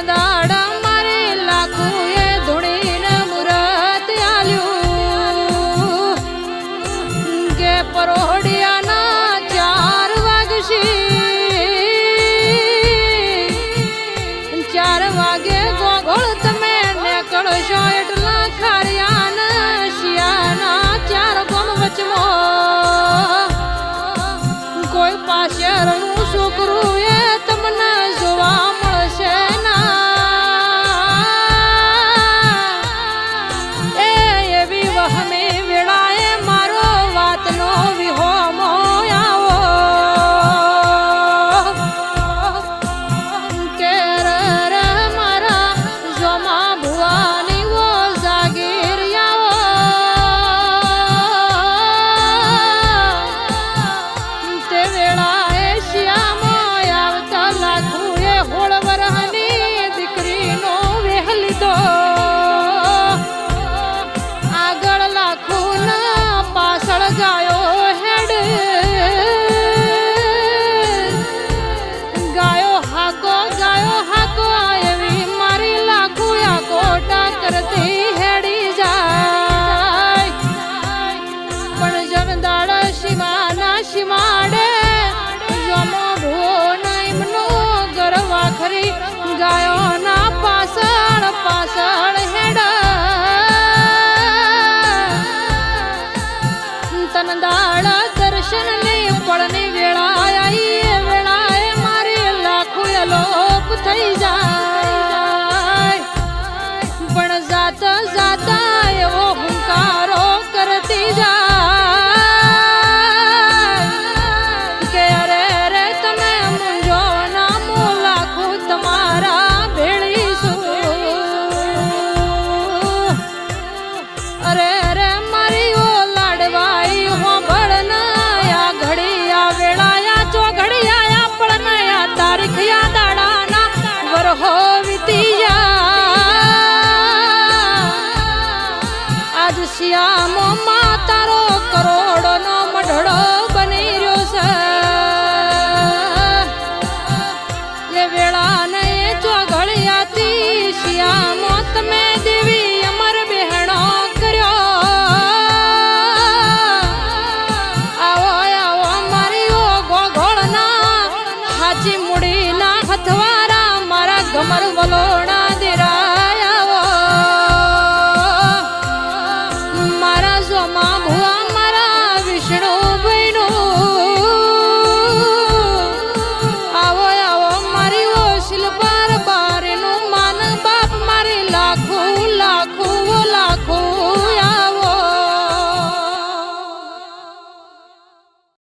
दाड़ मारी लाखू ये धुड़ी ने मुरत आल्यू के परोड़िया ना 4 वागशी 4 वागे गोगोळ तमे नेकळशो एटला खारियान शियाना 4 गोम वचमो कोई पाशेरनु छोकरू ए तमने जोवा મળશે ના એ એવી વહમે વેળાએ મારો વાતનો વિહોમો આવો કે રે મારા જોમા ભુવાની વો જાગીર આવો તે વેળાએ શ્યામો આવતા લાખુએ હોળવરની દીકરીનો વેહ લીધો આગળ લાખુના પાછળ ગાયો હેડ ગાયો હાકો એવી મારી લાખુ આ કોટા કરતી હેડી જાય પણ જમદાળ શિવાના શિમાડે જોમો ભૂવો નાઈમનો ગરવા ખરી ગાયોના પાછળ પાછળ હેડ તનદાળ દર્શનની પળની વેળાએ મારી લાખુ લોપ થઈ જાય પણ જાતા જાતા એવો હુંકારો કરતી જાય કે અરે રે તમે મુંજો ના મો લાખુ તમારા ભેળીશું અરે રે મારી ઓ લાડવાઈ હો બળના આ ઘડિયા વેળાયા ચો ઘડિયા પળના તારીખ યા દાડાના વરહો વીતી આજ શ્યામો